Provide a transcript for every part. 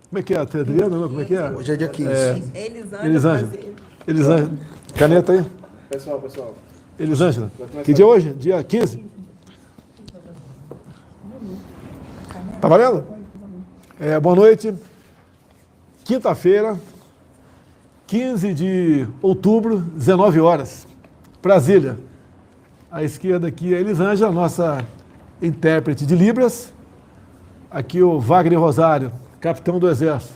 Como é que é? Adriana, como é que é? Hoje é dia 15. Elisângela. Elisângela. Caneta aí. Pessoal. Elisângela. Que dia é hoje? Dia 15? Tá valendo? Boa noite. Quinta-feira, 15 de outubro, 19 horas. Brasília. À esquerda aqui é Elisângela, nossa intérprete de Libras. Aqui o Wagner Rosário, capitão do Exército,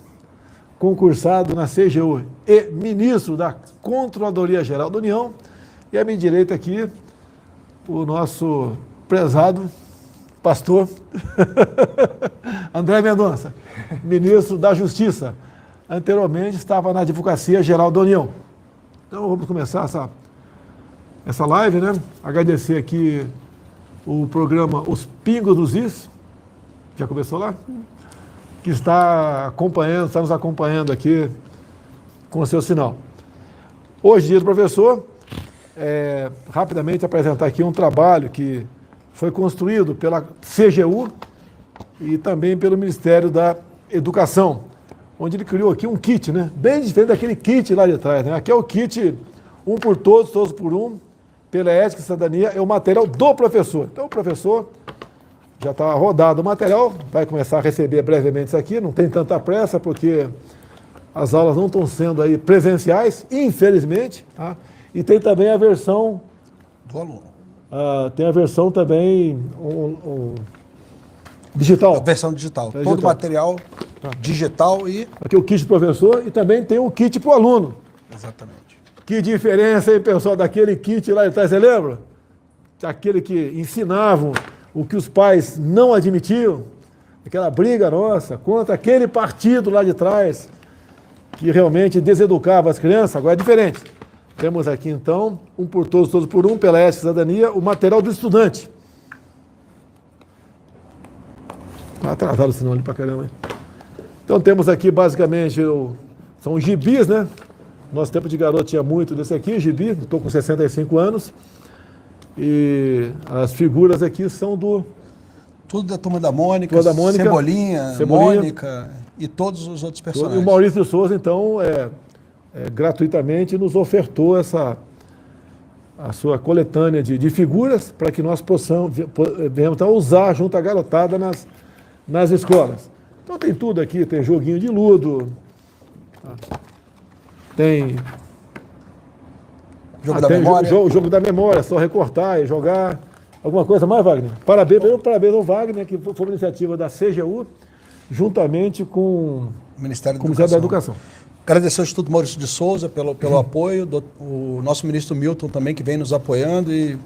concursado na CGU e ministro da Controladoria Geral da União. E à minha direita aqui, o nosso prezado pastor André Mendonça, ministro da Justiça. Anteriormente estava na Advocacia Geral da União. Então vamos começar essa live, né? Agradecer aqui o programa Os Pingos dos Is, já começou lá? Que está nos acompanhando aqui com o seu sinal. Hoje, dia do professor, rapidamente apresentar aqui um trabalho que foi construído pela CGU e também pelo Ministério da Educação, onde ele criou aqui um kit, né? Bem diferente daquele kit lá de trás, né? Aqui é o kit um por todos, todos por um, pela ética e cidadania, é o material do professor. Então o professor já está rodado o material, vai começar a receber brevemente isso aqui, não tem tanta pressa, porque as aulas não estão sendo aí presenciais, infelizmente, tá? E tem também a versão Do aluno. Tem a versão também digital. A versão digital. É Todo digital. material digital e... Aqui o kit do professor e também tem o kit para o aluno. Exatamente. Que diferença, hein, pessoal, daquele kit lá de trás, você lembra? Aquele que ensinavam o que os pais não admitiam, aquela briga nossa contra aquele partido lá de trás, que realmente deseducava as crianças, agora é diferente. Temos aqui, então, um por todos, todos por um, pela ética e cidadania, o material do estudante. Está atrasado o sinal ali pra caramba, hein? Então, temos aqui, basicamente, são os gibis, né? Nosso tempo de garoto tinha muito desse aqui, gibi, estou com 65 anos. E as figuras aqui são do... Tudo da Turma da Mônica, Turma da Mônica, Cebolinha, Mônica e todos os outros E personagens. o Maurício de Souza, então, gratuitamente nos ofertou a sua coletânea de figuras para que nós possamos então, usar junto à garotada nas escolas. Então tem tudo aqui, tem joguinho de ludo, tem... Jogo da tem memória. Jogo da memória, só recortar e jogar. Alguma coisa mais, Wagner? Parabéns ao Wagner, que foi uma iniciativa da CGU, juntamente com O Ministério o Ministério da Educação. Agradecer ao Instituto Maurício de Souza pelo apoio, o nosso ministro Milton também, que vem nos apoiando, e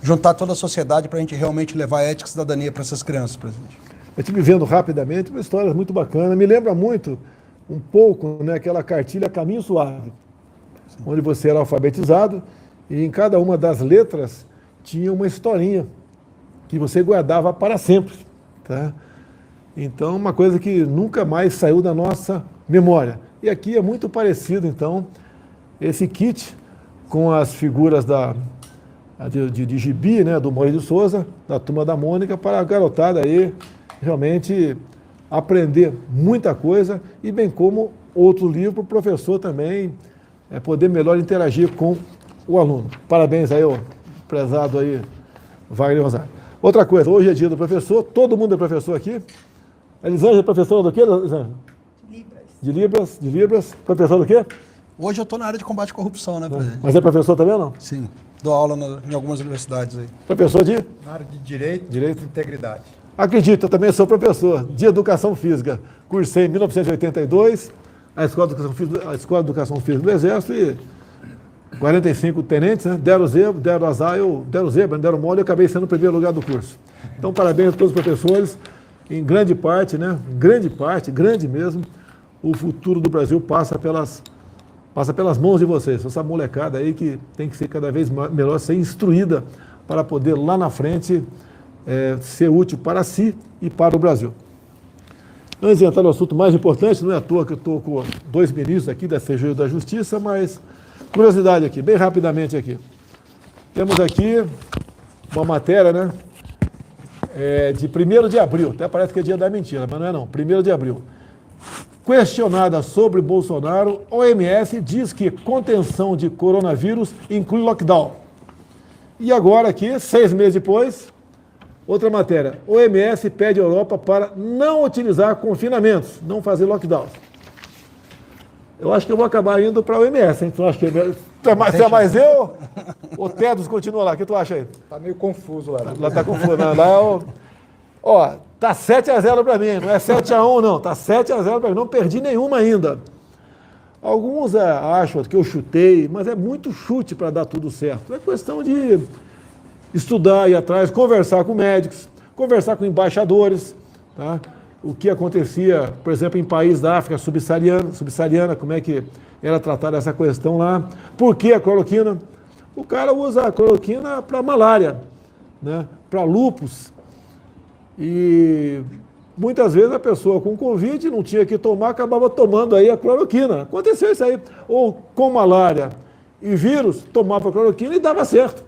juntar toda a sociedade para a gente realmente levar ética e cidadania para essas crianças, presidente. Eu estive vendo rapidamente uma história muito bacana. Me lembra muito, um pouco, né, aquela cartilha Caminho Suave, onde você era alfabetizado e em cada uma das letras tinha uma historinha que você guardava para sempre, tá? Então, uma coisa que nunca mais saiu da nossa memória. E aqui é muito parecido, então, esse kit com as figuras de gibi, né, do Maurício de Souza, da Turma da Mônica, para a garotada aí realmente aprender muita coisa e bem como outro livro para o professor também poder melhor interagir com o aluno. Parabéns aí, ó, prezado aí, Wagner Rosário. Outra coisa, hoje é dia do professor, todo mundo é professor aqui. Elisângela é professora do quê, Elisângela? De Libras. Professor do quê? Hoje eu estou na área de combate à corrupção, né, presidente? Mas é professor também ou não? Sim. Dou aula em algumas universidades aí. Professor de? Na área de Direito e Integridade. Acredito, eu também sou professor de Educação Física. Cursei em 1982, a Escola de Educação Física do Exército, e 45 tenentes, né? Deram azar, deram mole, eu acabei sendo o primeiro lugar do curso. Então, parabéns a todos os professores. Em grande parte, né? Grande mesmo, o futuro do Brasil passa pelas mãos de vocês. Essa molecada aí que tem que ser cada vez melhor, ser instruída para poder lá na frente ser útil para si e para o Brasil. Antes de entrar no assunto mais importante, não é à toa que eu estou com dois ministros aqui da CGU e da Justiça, mas curiosidade aqui, bem rapidamente aqui. Temos aqui uma matéria, né? De 1º de abril, até parece que é dia da mentira, mas não é não, 1º de abril. Questionada sobre Bolsonaro, OMS diz que contenção de coronavírus inclui lockdown. E agora aqui, 6 meses depois, outra matéria. OMS pede à Europa para não utilizar confinamentos, não fazer lockdowns. Eu acho que eu vou acabar indo para a OMS, hein? Tu acha que você é mais eu? O Tedros continua lá, o que tu acha aí? Tá meio confuso lá. Lá tá confuso, né? Lá é o... Ó, tá 7-0 para mim, não é 7-1 não, tá 7-0 para mim, não perdi nenhuma ainda. Alguns acham que eu chutei, mas é muito chute para dar tudo certo. É questão de estudar, ir atrás, conversar com médicos, conversar com embaixadores, tá? O que acontecia, por exemplo, em países da África subsaariana, como é que era tratada essa questão lá. Por que a cloroquina? O cara usa a cloroquina para malária, né? Para lúpus. E muitas vezes a pessoa com Covid não tinha que tomar, acabava tomando aí a cloroquina. Aconteceu isso aí. Ou com malária e vírus, tomava a cloroquina e dava certo.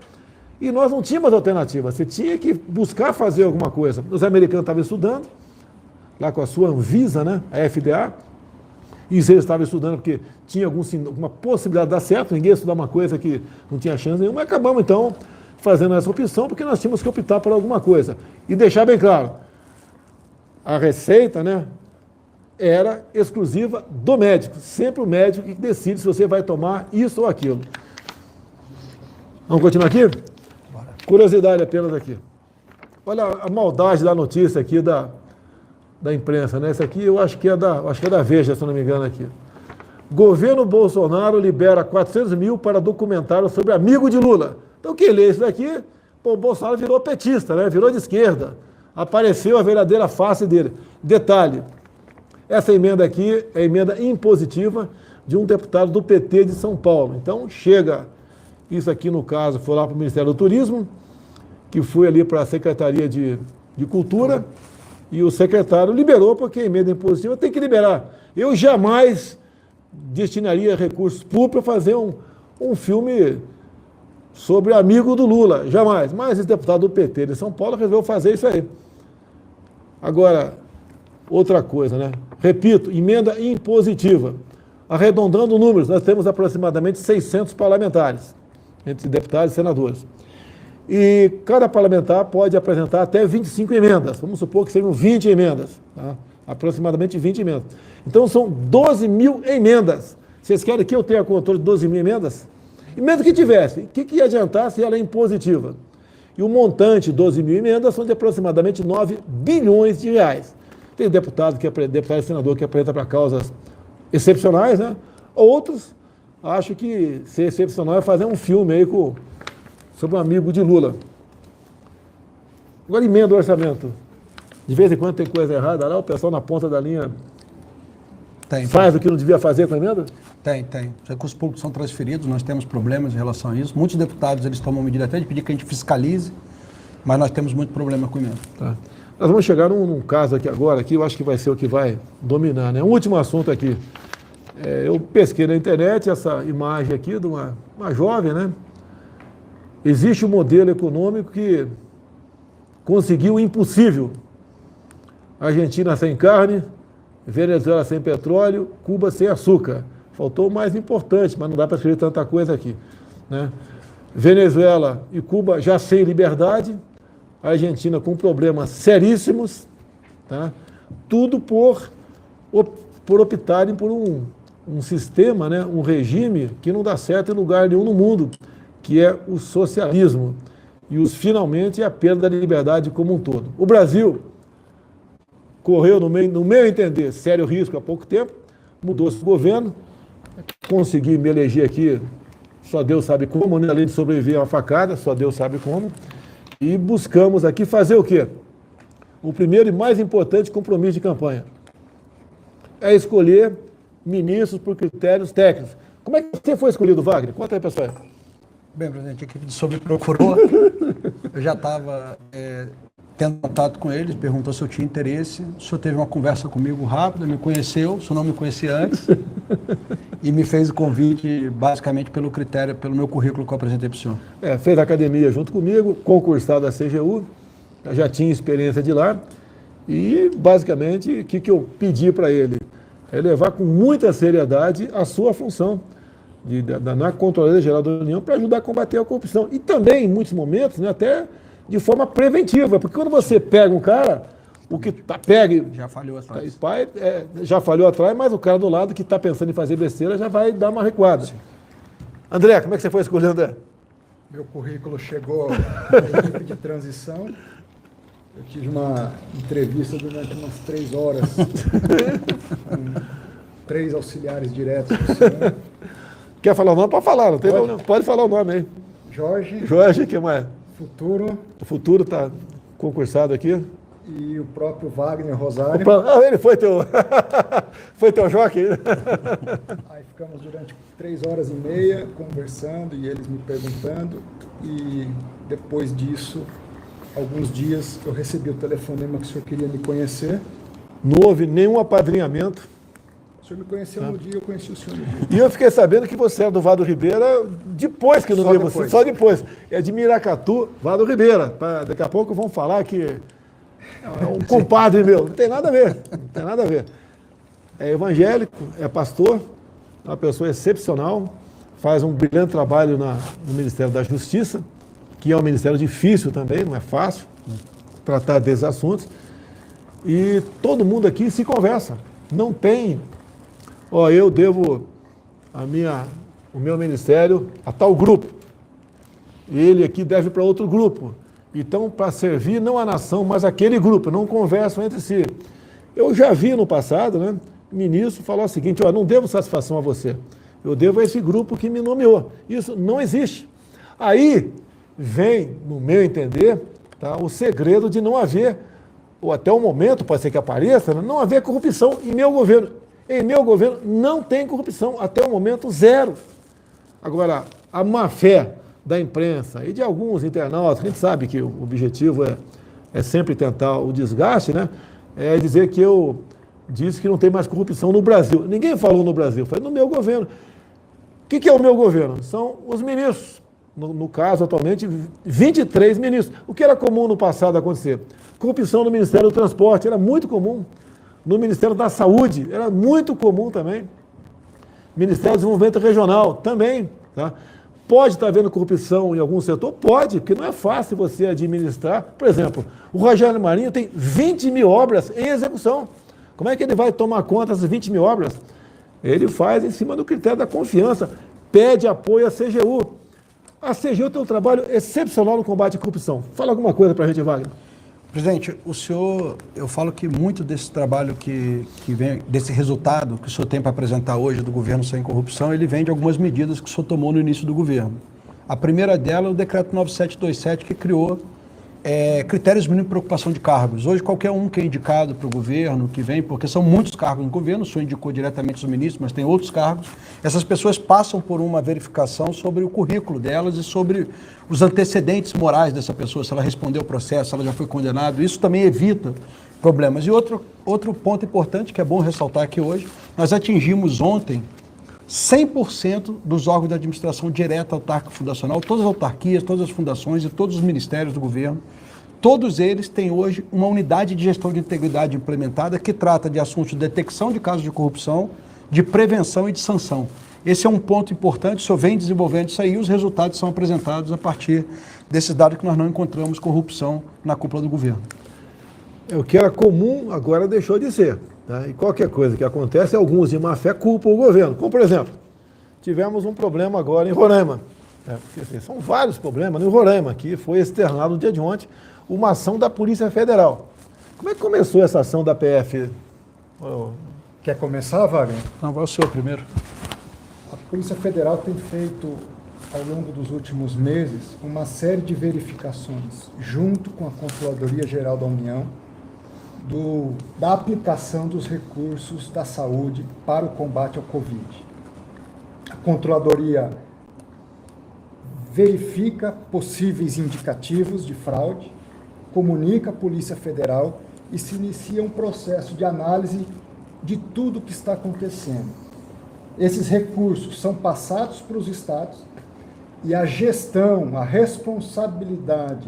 E nós não tínhamos alternativa. Você tinha que buscar fazer alguma coisa. Os americanos estavam estudando, lá com a sua Anvisa, né, a FDA, e eles estavam estudando porque tinha alguma possibilidade de dar certo, ninguém ia estudar uma coisa que não tinha chance nenhuma, e acabamos então fazendo essa opção, porque nós tínhamos que optar por alguma coisa. E deixar bem claro, a receita, né, era exclusiva do médico, sempre o médico que decide se você vai tomar isso ou aquilo. Vamos continuar aqui? Curiosidade apenas aqui. Olha a maldade da notícia aqui da imprensa, né? Essa aqui eu acho que é da Veja, se eu não me engano aqui. Governo Bolsonaro libera 400 mil para documentário sobre amigo de Lula. Então quem lê isso daqui, pô, o Bolsonaro virou petista, né? Virou de esquerda. Apareceu a verdadeira face dele. Detalhe, essa emenda aqui é a emenda impositiva de um deputado do PT de São Paulo. Então chega, isso aqui no caso foi lá para o Ministério do Turismo, que foi ali para a Secretaria de Cultura, e o secretário liberou, porque a emenda impositiva tem que liberar. Eu jamais destinaria recursos públicos para fazer um filme sobre amigo do Lula, jamais. Mas esse deputado do PT de São Paulo resolveu fazer isso aí. Agora, outra coisa, né? Repito, emenda impositiva. Arredondando números, nós temos aproximadamente 600 parlamentares, entre deputados e senadores. E cada parlamentar pode apresentar até 25 emendas. Vamos supor que sejam 20 emendas. Tá? Aproximadamente 20 emendas. Então são 12 mil emendas. Vocês querem que eu tenha controle de 12 mil emendas? E mesmo que tivesse, o que ia adiantar se ela é impositiva? E o montante, 12 mil emendas, são de aproximadamente 9 bilhões de reais. Tem deputado e senador que apresenta para causas excepcionais, né? Outros acham que ser excepcional é fazer um filme aí sobre um amigo de Lula. Agora emenda o orçamento. De vez em quando tem coisa errada lá, o pessoal na ponta da linha faz o que não devia fazer com a emenda? Tem. Os recursos públicos são transferidos, nós temos problemas em relação a isso. Muitos deputados eles tomam medida até de pedir que a gente fiscalize, mas nós temos muito problema com emenda. Tá. Nós vamos chegar num caso aqui agora, que eu acho que vai ser o que vai dominar, né? Um último assunto aqui. Eu pesquei na internet essa imagem aqui de uma jovem, né? Existe um modelo econômico que conseguiu o impossível. Argentina sem carne, Venezuela sem petróleo, Cuba sem açúcar. Faltou o mais importante, mas não dá para escrever tanta coisa aqui, né? Venezuela e Cuba já sem liberdade, a Argentina com problemas seríssimos, tá? Tudo por optarem por um sistema, né? Um regime que não dá certo em lugar nenhum no mundo, que é o socialismo, e finalmente a perda da liberdade como um todo. O Brasil correu, no meu entender, sério risco há pouco tempo, mudou-se o governo, consegui me eleger aqui, só Deus sabe como, né? Além de sobreviver a uma facada, só Deus sabe como, e buscamos aqui fazer o quê? O primeiro e mais importante compromisso de campanha é escolher ministros por critérios técnicos. Como é que você foi escolhido, Wagner? Conta aí, pessoal. Bem, presidente, a equipe do senhor me procurou. Eu já estava tendo contato com eles, perguntou se eu tinha interesse. O senhor teve uma conversa comigo rápida, me conheceu, o senhor não me conhecia antes, e me fez o convite basicamente pelo critério, pelo meu currículo que eu apresentei para o senhor. Fez a academia junto comigo, concursado da CGU, já tinha experiência de lá, e basicamente o que eu pedi para ele? é levar com muita seriedade a sua função na Controladoria Geral da União para ajudar a combater a corrupção. E também, em muitos momentos, né, até de forma preventiva, porque quando você pega um cara, o que pega... Já falhou atrás. Já falhou atrás, mas o cara do lado que está pensando em fazer besteira já vai dar uma recuada. Sim. André, como é que você foi escolhendo, André? Meu currículo chegou à equipe de transição. Eu tive uma entrevista durante umas 3 horas com 3 auxiliares diretos do senhor. Quer falar o nome? Pode falar, não tem problema. Pode falar o nome aí. Jorge, que mais? Futuro. O Futuro está concursado aqui. E o próprio Wagner Rosário. Ele foi teu foi teu jockey. Aí ficamos durante 3 horas e meia conversando e eles me perguntando. E depois disso, alguns dias, eu recebi o telefonema que o senhor queria me conhecer. Não houve nenhum apadrinhamento. O senhor me conheceu no dia, eu conheci o senhor no dia. E eu fiquei sabendo que você era do Vado Ribeira depois que eu não vi você. Só depois. É de Miracatu, Vado Ribeira. Daqui a pouco vão falar que é um compadre meu. Não tem nada a ver. Não tem nada a ver. É evangélico, é pastor, é uma pessoa excepcional, faz um brilhante trabalho no Ministério da Justiça, que é um ministério difícil também, não é fácil tratar desses assuntos. E todo mundo aqui se conversa. Não tem... eu devo o meu ministério a tal grupo. Ele aqui deve para outro grupo. Então, para servir não a nação, mas aquele grupo, não conversam entre si. Eu já vi no passado, né, o ministro falar o seguinte, não devo satisfação a você, eu devo a esse grupo que me nomeou. Isso não existe. Aí vem, no meu entender, tá, o segredo de não haver, ou até o momento, pode ser que apareça, né, não haver corrupção em meu governo. Em meu governo não tem corrupção, até o momento zero. Agora, a má-fé da imprensa e de alguns internautas, a gente sabe que o objetivo é sempre tentar o desgaste, né? É dizer que eu disse que não tem mais corrupção no Brasil. Ninguém falou no Brasil, foi no meu governo. O que é o meu governo? São os ministros. No caso, atualmente, 23 ministros. O que era comum no passado acontecer? Corrupção no Ministério do Transporte, era muito comum. No Ministério da Saúde, era muito comum também. Ministério do Desenvolvimento Regional, também. Tá? Pode estar havendo corrupção em algum setor? Pode, porque não é fácil você administrar. Por exemplo, o Rogério Marinho tem 20 mil obras em execução. Como é que ele vai tomar conta dessas 20 mil obras? Ele faz em cima do critério da confiança, pede apoio à CGU. A CGU tem um trabalho excepcional no combate à corrupção. Fala alguma coisa para a gente, Wagner. Presidente, eu falo que muito desse trabalho que vem, desse resultado que o senhor tem para apresentar hoje do governo sem corrupção, ele vem de algumas medidas que o senhor tomou no início do governo. A primeira dela é o decreto 9727, que criou critérios mínimos de preocupação de cargos. Hoje, qualquer um que é indicado para o governo, que vem, porque são muitos cargos no governo, o senhor indicou diretamente os ministros, mas tem outros cargos, essas pessoas passam por uma verificação sobre o currículo delas e sobre os antecedentes morais dessa pessoa, se ela respondeu o processo, se ela já foi condenada. Isso também evita problemas. E outro ponto importante, que é bom ressaltar aqui hoje, nós atingimos ontem 100% dos órgãos da administração direta autárquica fundacional, todas as autarquias, todas as fundações e todos os ministérios do governo, todos eles têm hoje uma unidade de gestão de integridade implementada que trata de assuntos de detecção de casos de corrupção, de prevenção e de sanção. Esse é um ponto importante, o senhor vem desenvolvendo isso aí e os resultados são apresentados a partir desses dados que nós não encontramos corrupção na cúpula do governo. O que era comum agora deixou de ser. Tá? E qualquer coisa que acontece, alguns de má fé culpam o governo. Como, por exemplo, tivemos um problema agora em Roraima. Assim, são vários problemas. No Roraima, que foi externado no dia de ontem, uma ação da Polícia Federal. Como é que começou essa ação da PF? Quer começar, Wagner? Não, vai o senhor primeiro. A Polícia Federal tem feito, ao longo dos últimos meses, uma série de verificações, junto com a Controladoria Geral da União, da aplicação dos recursos da saúde para o combate ao Covid. A Controladoria verifica possíveis indicativos de fraude, comunica à Polícia Federal e se inicia um processo de análise de tudo o que está acontecendo. Esses recursos são passados para os estados e a gestão, a responsabilidade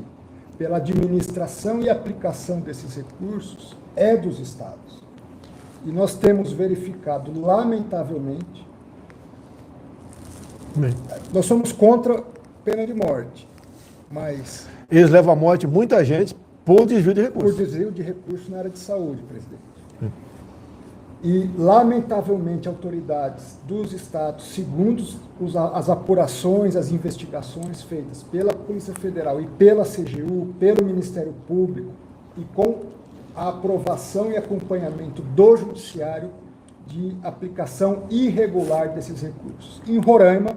pela administração e aplicação desses recursos é dos estados. E nós temos verificado, lamentavelmente, Bem, nós somos contra pena de morte, mas eles levam à morte muita gente por desvio de por recursos. desvio de recursos na área de saúde, presidente. E, lamentavelmente, autoridades dos estados, segundo as apurações, as investigações feitas pela Polícia Federal e pela CGU, pelo Ministério Público, e com a aprovação e acompanhamento do Judiciário de aplicação irregular desses recursos. Em Roraima,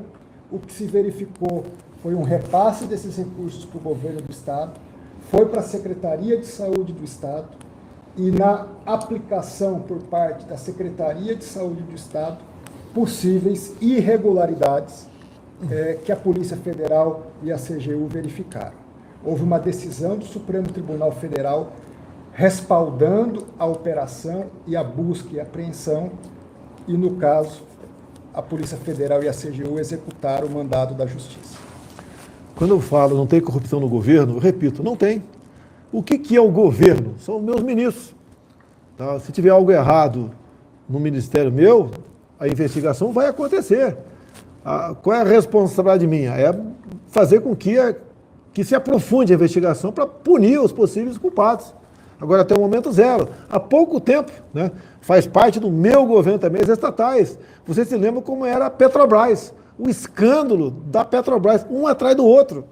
o que se verificou foi um repasse desses recursos para o governo do estado, foi para a Secretaria de Saúde do estado, e na aplicação por parte da Secretaria de Saúde do Estado, possíveis irregularidades que a Polícia Federal e a CGU verificaram. Houve uma decisão do Supremo Tribunal Federal respaldando a operação e a busca e apreensão, e no caso, a Polícia Federal e a CGU executaram o mandado da Justiça. Quando eu falo não tem corrupção no governo, eu repito, não tem. O que é o governo? São meus ministros. Tá? Se tiver algo errado no ministério meu, a investigação vai acontecer. Qual é a responsabilidade minha? É fazer com que se aprofunde a investigação para punir os possíveis culpados. Agora, até o momento, zero. Há pouco tempo, né, faz parte do meu governo também, as estatais. Vocês se lembram como era a Petrobras, o escândalo da Petrobras, um atrás do outro.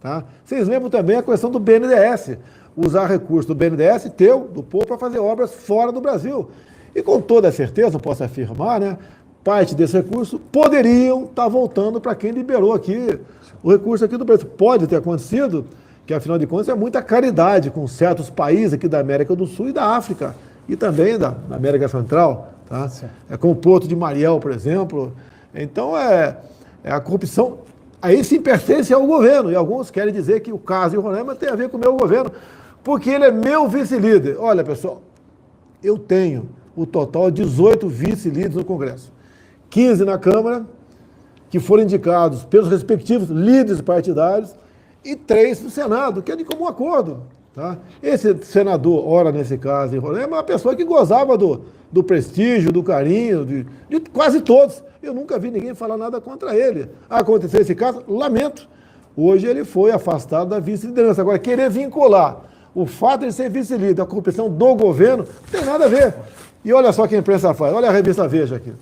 Tá? Vocês lembram também a questão do BNDES, usar recurso do BNDES, do povo, para fazer obras fora do Brasil. E com toda certeza, posso afirmar, né, parte desse recurso poderiam estar voltando para quem liberou aqui o recurso aqui do Brasil. Pode ter acontecido, que afinal de contas é muita caridade com certos países aqui da América do Sul e da África, e também da América Central. Tá? É como o Porto de Mariel, por exemplo. Então, é a corrupção. Aí sim pertence ao governo, e alguns querem dizer que o caso de Roraima tem a ver com o meu governo, porque ele é meu vice-líder. Olha, pessoal, eu tenho o total de 18 vice-líderes no Congresso, 15 na Câmara, que foram indicados pelos respectivos líderes partidários, e 3 no Senado, que é de comum acordo. Tá? Esse senador, ora nesse caso em Roraima, é uma pessoa que gozava do prestígio, do carinho, de quase todos. Eu nunca vi ninguém falar nada contra ele. Aconteceu esse caso, lamento. Hoje ele foi afastado da vice-liderança. Agora, querer vincular o fato de ser vice-líder à corrupção do governo, não tem nada a ver. E olha só o que a imprensa faz. Olha a revista Veja aqui.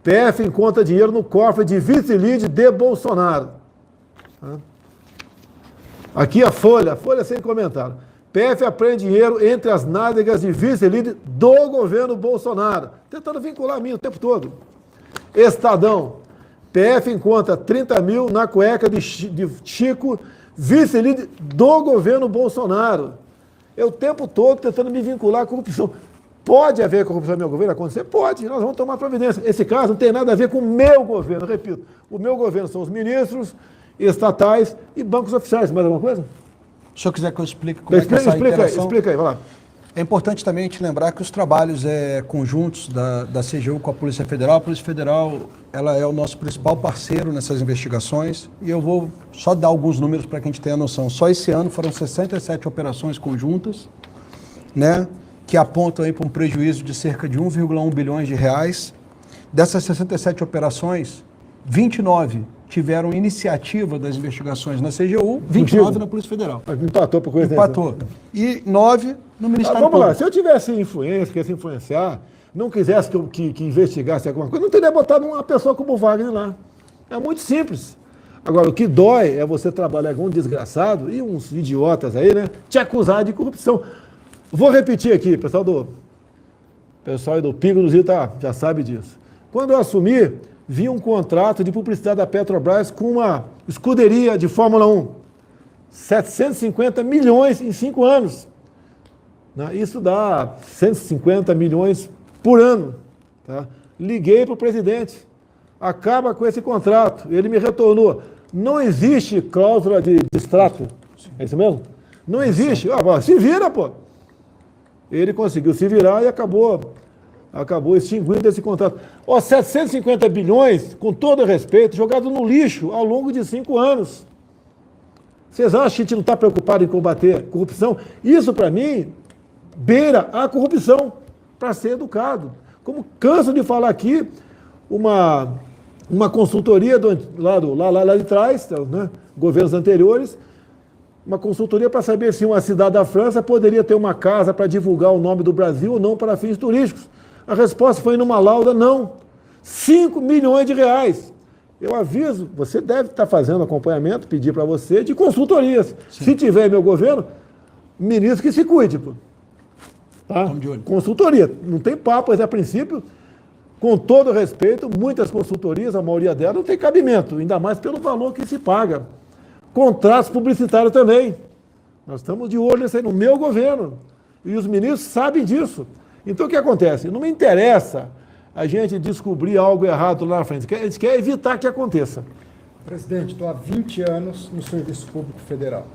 PF encontra dinheiro no cofre de vice-líder de Bolsonaro. Aqui a Folha sem comentário. PF apreende dinheiro entre as nádegas de vice-líder do governo Bolsonaro. Tentando vincular a mim o tempo todo. Estadão. PF encontra 30 mil na cueca de Chico, vice-líder do governo Bolsonaro. Eu o tempo todo tentando me vincular à corrupção. Pode haver corrupção no meu governo? Acontecer? Pode, nós vamos tomar providência. Esse caso não tem nada a ver com o meu governo, repito. O meu governo são os ministros, estatais e bancos oficiais. Mais alguma coisa? Se o senhor quiser que eu explique como é que é essa interação... Explica aí, vai lá. É importante também a gente lembrar que os trabalhos conjuntos da CGU com a Polícia Federal, a Polícia Federal ela é o nosso principal parceiro nessas investigações, e eu vou só dar alguns números para que a gente tenha noção. Só esse ano foram 67 operações conjuntas, né, que apontam aí para um prejuízo de cerca de 1,1 bilhões de reais. Dessas 67 operações, 29 tiveram iniciativa das investigações na CGU, 29 na Polícia Federal. Empatou por coisa. Empatou. E 9 no Ministério Vamos Público. lá, se eu tivesse influência, quisesse influenciar, não quisesse que investigasse alguma coisa, não teria botado uma pessoa como o Wagner lá. É muito simples. Agora, o que dói é você trabalhar com um desgraçado e uns idiotas aí, né, te acusar de corrupção. Vou repetir aqui, pessoal aí do Pingo do Rio já sabe disso. Quando eu assumi, vi um contrato de publicidade da Petrobras com uma escuderia de Fórmula 1. 750 milhões em 5 anos. Isso dá 150 milhões por ano. Tá? Liguei para o presidente. Acaba com esse contrato. Ele me retornou. Não existe cláusula de extrato. É isso mesmo? Não existe. Se vira, pô. Ele conseguiu se virar e acabou extinguindo esse contrato. 750 bilhões, com todo respeito, jogado no lixo ao longo de 5 anos. Vocês acham que a gente não está preocupado em combater corrupção? Isso, para mim, beira a corrupção. para ser educado. Como canso de falar aqui, uma consultoria lá de trás, né, governos anteriores, uma consultoria para saber se uma cidade da França poderia ter uma casa para divulgar o nome do Brasil ou não para fins turísticos. A resposta foi numa lauda, não. 5 milhões de reais. Eu aviso, você deve estar fazendo acompanhamento, pedir para você, de consultorias. Sim. Se tiver meu governo, ministro que se cuide. Pô. Tá? Consultoria. Não tem papo, mas a princípio, com todo respeito, muitas consultorias, a maioria delas, não tem cabimento, ainda mais pelo valor que se paga. Contratos publicitários também. Nós estamos de olho nisso aí no meu governo. E os ministros sabem disso. Então, o que acontece? Não me interessa a gente descobrir algo errado lá na frente. A gente quer evitar que aconteça. Presidente, estou há 20 anos no Serviço Público Federal.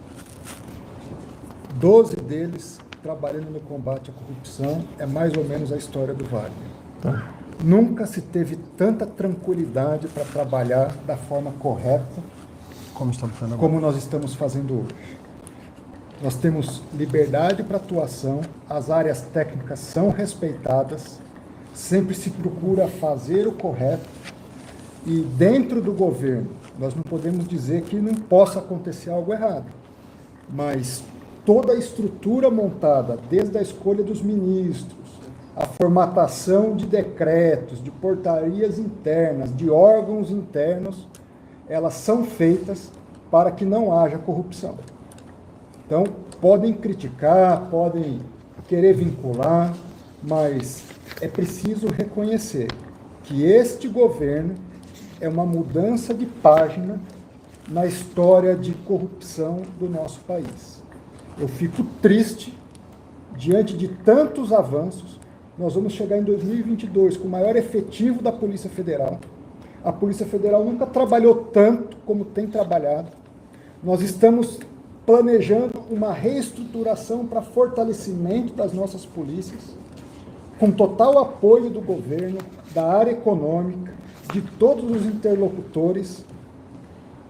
12 deles trabalhando no combate à corrupção. É mais ou menos a história do Wagner. Tá. Nunca se teve tanta tranquilidade para trabalhar da forma correta como nós estamos fazendo hoje. Nós temos liberdade para atuação, as áreas técnicas são respeitadas, sempre se procura fazer o correto e dentro do governo, nós não podemos dizer que não possa acontecer algo errado, mas toda a estrutura montada, desde a escolha dos ministros, a formatação de decretos, de portarias internas, de órgãos internos, elas são feitas para que não haja corrupção. Então, podem criticar, podem querer vincular, mas é preciso reconhecer que este governo é uma mudança de página na história de corrupção do nosso país. Eu fico triste, diante de tantos avanços, nós vamos chegar em 2022 com o maior efetivo da Polícia Federal. A Polícia Federal nunca trabalhou tanto como tem trabalhado. Nós estamos planejando uma reestruturação para fortalecimento das nossas polícias, com total apoio do governo, da área econômica, de todos os interlocutores,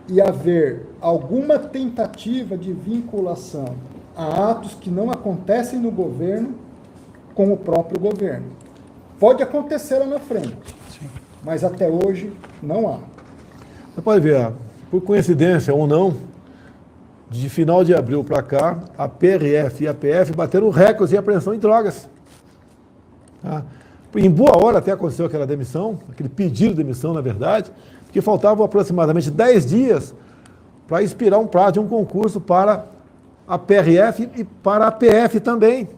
e haver alguma tentativa de vinculação a atos que não acontecem no governo com o próprio governo. Pode acontecer lá na frente, sim, mas até hoje não há. Você pode ver, por coincidência ou não, de final de abril para cá, a PRF e a PF bateram recordes de apreensão em drogas. Tá? Em boa hora até aconteceu aquela demissão, aquele pedido de demissão, na verdade, porque faltavam aproximadamente 10 dias para expirar um prazo de um concurso para a PRF e para a PF também.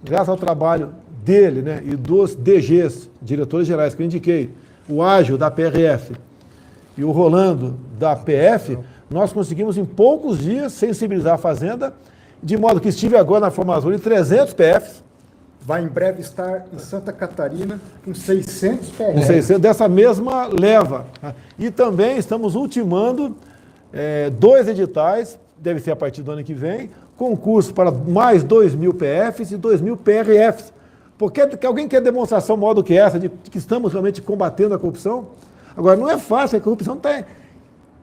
Graças ao trabalho dele, né, e dos DGs, diretores gerais que eu indiquei, o Ágil da PRF e o Rolando da PF, nós conseguimos em poucos dias sensibilizar a Fazenda, de modo que estive agora na formatura de 300 PFs. Vai em breve estar em Santa Catarina com 600 PFs. Com 600 dessa mesma leva. E também estamos ultimando 2 editais, deve ser a partir do ano que vem, concurso para mais 2.000 PFs e 2.000 PRFs. Porque alguém quer demonstração maior do que essa, de que estamos realmente combatendo a corrupção? Agora, não é fácil, a corrupção está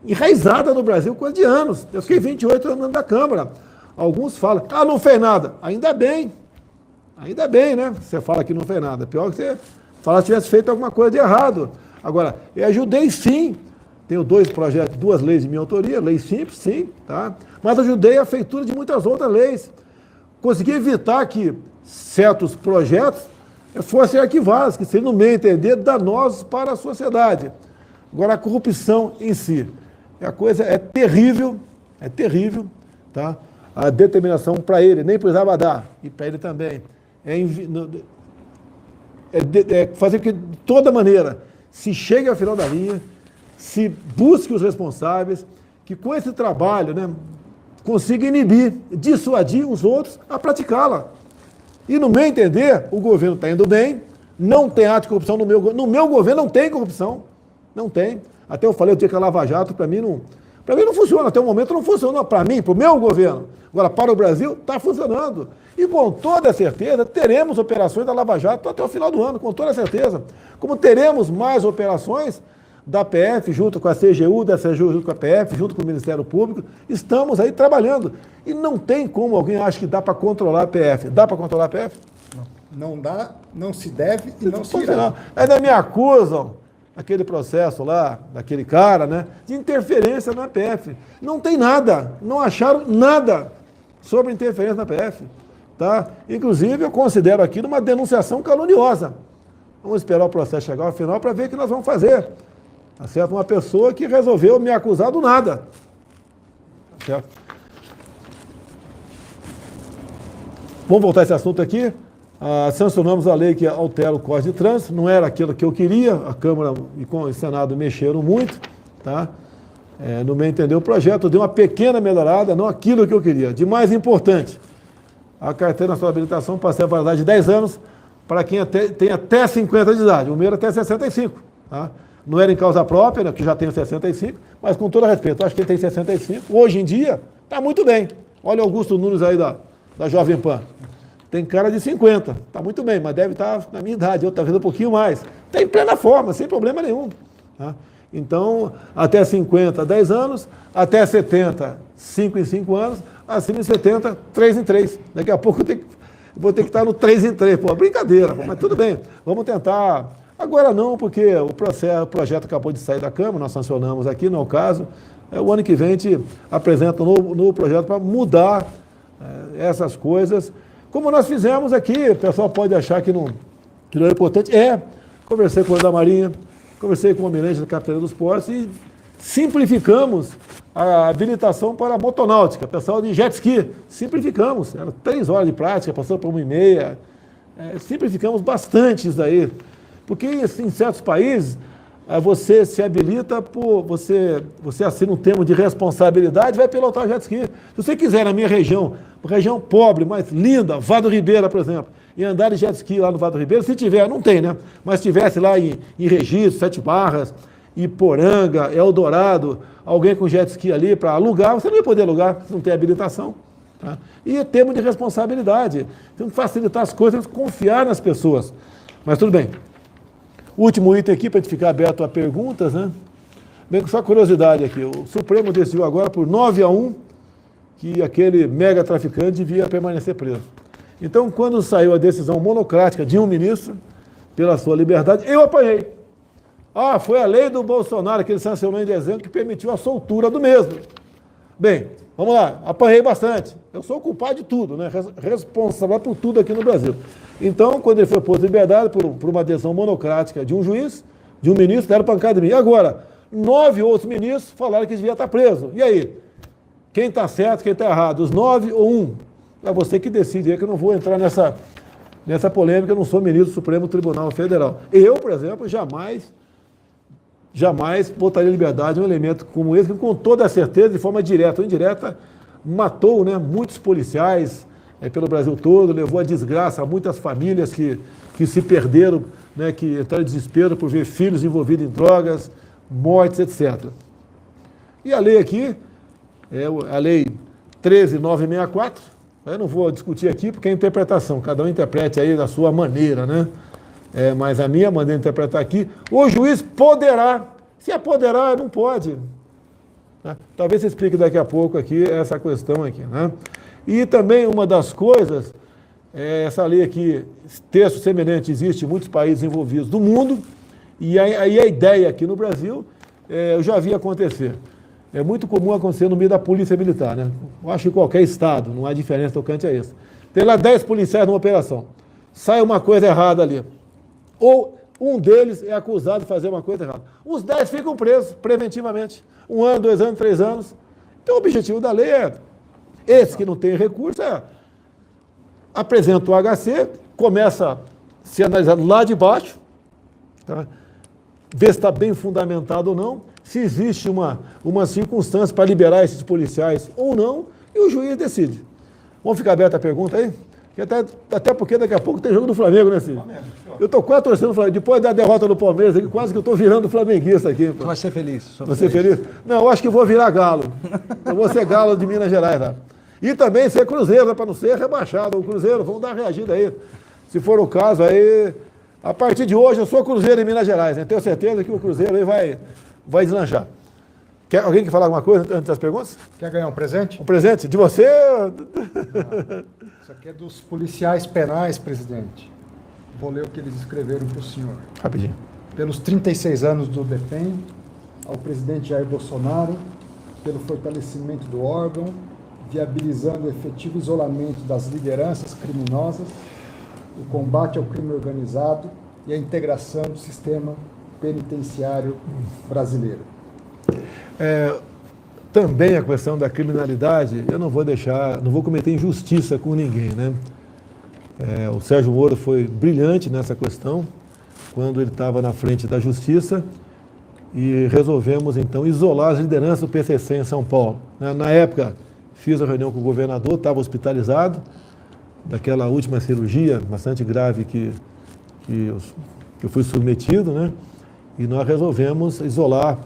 enraizada no Brasil, coisa de anos. Eu fiquei 28 anos da Câmara. Alguns falam, não fez nada. Ainda bem, né? Você fala que não fez nada. Pior que você falar se tivesse feito alguma coisa de errado. Agora, eu ajudei sim. Tenho 2 projetos, 2 leis de minha autoria, lei simples, sim, tá? Mas ajudei a feitura de muitas outras leis. Consegui evitar que certos projetos fossem arquivados, que seriam, no meu entender, danosos para a sociedade. Agora, a corrupção em si, a coisa é terrível, tá? A determinação para ele, nem precisava dar, e para ele também, é fazer que, de toda maneira, se chegue ao final da linha, se busque os responsáveis, que com esse trabalho, né, consiga inibir, dissuadir os outros a praticá-la. E, no meu entender, o governo está indo bem, não tem ato de corrupção no meu governo, não tem corrupção. Não tem. Até eu falei o dia que a Lava Jato, para mim não funciona. Até o momento não funcionou para mim, para o meu governo. Agora, para o Brasil, está funcionando. E com toda certeza, teremos operações da Lava Jato até o final do ano, com toda certeza. Como teremos mais operações da PF, junto com a CGU, da CGU junto com a PF, junto com o Ministério Público, estamos aí trabalhando. E não tem como alguém acha que dá para controlar a PF. Dá para controlar a PF? Não. Não dá, não se deve e não se Não. irá. Ainda me acusam, aquele processo lá, daquele cara, né, de interferência na PF. Não tem nada, não acharam nada sobre interferência na PF. Tá? Inclusive, eu considero aquilo uma denunciação caluniosa. Vamos esperar o processo chegar ao final para ver o que nós vamos fazer. Tá certo? Uma pessoa que resolveu me acusar do nada. Tá certo? Vamos voltar a esse assunto aqui. Sancionamos a lei que altera o Código de Trânsito. Não era aquilo que eu queria. A Câmara e o Senado mexeram muito. Tá? No meu entender, o projeto deu uma pequena melhorada, não aquilo que eu queria. De mais importante, a carteira nacional de habilitação passa a validade de 10 anos para quem tem até 50 de idade. O meu era até 65. Tá? Não era em causa própria, né, que já tenho 65, mas com todo respeito, acho que ele tem 65. Hoje em dia, está muito bem. Olha o Augusto Nunes aí da Jovem Pan. Tem cara de 50, está muito bem, mas deve estar na minha idade, eu talvez um pouquinho mais. Está em plena forma, sem problema nenhum. Tá? Então, até 50, 10 anos, até 70, 5 em 5 anos, acima de 70, 3 em 3. Daqui a pouco eu vou ter que estar no 3 em 3. Pô, brincadeira, pô, mas tudo bem. Vamos tentar. Agora não, porque o projeto acabou de sair da Câmara, nós sancionamos aqui, não é o caso. O ano que vem a gente apresenta um novo projeto para mudar essas coisas. Como nós fizemos aqui, o pessoal pode achar que não é importante. Conversei com o da Marinha, conversei com o almirante da Capitania dos Portos e simplificamos a habilitação para a motonáutica. Pessoal de jet ski, simplificamos. Eram 3 horas de prática, passou por 1h30. Simplificamos bastante isso daí. Porque em certos países, você se habilita por... Você assina um termo de responsabilidade e vai pilotar jet ski. Se você quiser, na minha região pobre, mas linda, Vado Ribeira, por exemplo, e andar de jet ski lá no Vado Ribeira, se tiver, não tem, né? Mas se tivesse lá em Registro, 7 Barras, Iporanga, Eldorado, alguém com jet ski ali para alugar, você não ia poder alugar, se não tem habilitação. Tá? E é termo de responsabilidade. Tem que facilitar as coisas, confiar nas pessoas. Mas tudo bem. Último item aqui, para a gente ficar aberto a perguntas, né? Bem, só curiosidade aqui, o Supremo decidiu agora por 9-1 que aquele mega traficante devia permanecer preso. Então, quando saiu a decisão monocrática de um ministro, pela sua liberdade, eu apanhei. Foi a lei do Bolsonaro, que ele sancionou em dezembro, que permitiu a soltura do mesmo. Bem, vamos lá, apanhei bastante. Eu sou o culpado de tudo, né? Responsável por tudo aqui no Brasil. Então, quando ele foi posto em liberdade por uma decisão monocrática de um juiz, de um ministro, deram pancada em mim. Agora, 9 outros ministros falaram que devia estar preso. E aí? Quem está certo, quem está errado? Os 9 ou 1? É você que decide, que eu não vou entrar nessa polêmica, eu não sou ministro do Supremo Tribunal Federal. Eu, por exemplo, jamais botaria em liberdade um elemento como esse, que com toda a certeza, de forma direta ou indireta, matou, né, muitos policiais pelo Brasil todo, levou a desgraça a muitas famílias que se perderam, né, que entraram em desespero por ver filhos envolvidos em drogas, mortes, etc. E a lei aqui, a lei 13.964, eu não vou discutir aqui porque é interpretação, cada um interprete aí da sua maneira, né? Mas a minha maneira de interpretar aqui, o juiz poderá, se apoderar, não pode. Né? Talvez você explique daqui a pouco aqui essa questão aqui, né? E também uma das coisas, essa lei aqui, texto semelhante existe em muitos países envolvidos do mundo, e aí a ideia aqui no Brasil, eu já vi acontecer. É muito comum acontecer no meio da polícia militar, né? Eu acho que em qualquer estado, não há diferença tocante a isso. Tem lá 10 policiais numa operação, sai uma coisa errada ali, ou um deles é acusado de fazer uma coisa errada. Os 10 ficam presos preventivamente, 1 ano, 2 anos, 3 anos. Então o objetivo da lei esse que não tem recurso, apresenta o HC, começa a ser analisado lá de baixo, tá? Ver se está bem fundamentado ou não, se existe uma circunstância para liberar esses policiais ou não, e o juiz decide. Vamos ficar aberta a pergunta aí? Até porque daqui a pouco tem jogo do Flamengo, né, Cid? Eu estou quase torcendo o Flamengo. Depois da derrota do Palmeiras, aqui, quase que eu estou virando flamenguista aqui. Você vai ser feliz. Vai ser feliz? Não, eu acho que vou virar galo. Eu vou ser galo de Minas Gerais, tá? E também ser Cruzeiro, para não ser rebaixado. O Cruzeiro, vamos dar uma reagida aí. Se for o caso, aí, a partir de hoje, eu sou Cruzeiro em Minas Gerais, né? Tenho certeza que o Cruzeiro aí vai deslanchar. Alguém quer falar alguma coisa antes das perguntas? Quer ganhar um presente? Um presente? De você? Isso aqui é dos policiais penais, presidente. Vou ler o que eles escreveram para o senhor. Rapidinho. Pelos 36 anos do DEPEN, ao presidente Jair Bolsonaro, pelo fortalecimento do órgão, viabilizando o efetivo isolamento das lideranças criminosas, o combate ao crime organizado e a integração do sistema penitenciário brasileiro. Também a questão da criminalidade, eu não vou cometer injustiça com ninguém, né? O Sérgio Moro foi brilhante nessa questão, quando ele estava na frente da Justiça, e resolvemos, então, isolar as lideranças do PCC em São Paulo. Na época, fiz a reunião com o governador, estava hospitalizado, daquela última cirurgia bastante grave que eu fui submetido, né? E nós resolvemos isolar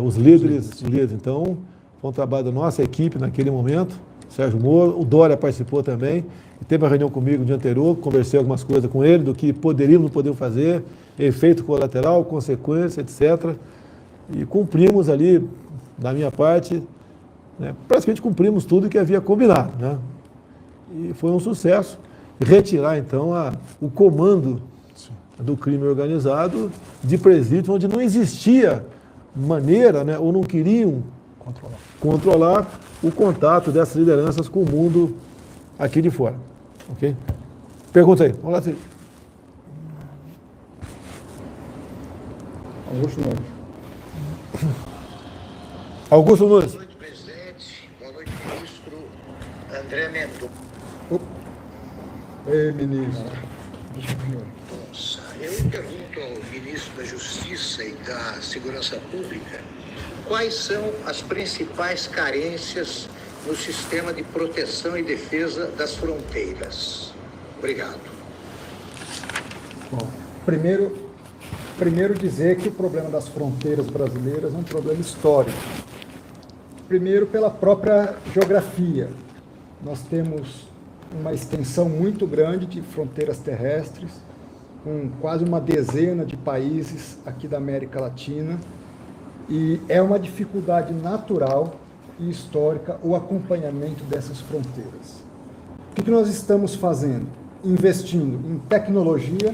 os líderes. Então, foi um trabalho da nossa equipe naquele momento, Sérgio Moro, o Dória participou também, e teve uma reunião comigo no dia anterior, conversei algumas coisas com ele, do que poderíamos ou não podíamos fazer, efeito colateral, consequência, etc. E cumprimos ali, da minha parte, né, praticamente cumprimos tudo que havia combinado, né? E foi um sucesso retirar, então, o comando do crime organizado de presídios onde não existia maneira, né, ou não queriam controlar o contato dessas lideranças com o mundo aqui de fora. Ok? Pergunta aí. Vamos lá, Cid. Augusto Nunes. Augusto Nunes. Boa noite, presidente. Boa noite, ministro André Mendonça. Ei, ministro. Eu pergunto ao ministro da Justiça e da Segurança Pública quais são as principais carências no sistema de proteção e defesa das fronteiras. Obrigado. Bom, primeiro dizer que o problema das fronteiras brasileiras é um problema histórico. Primeiro, pela própria geografia. Nós temos uma extensão muito grande de fronteiras terrestres, com quase uma dezena de países aqui da América Latina, e é uma dificuldade natural e histórica o acompanhamento dessas fronteiras. O que nós estamos fazendo? Investindo em tecnologia,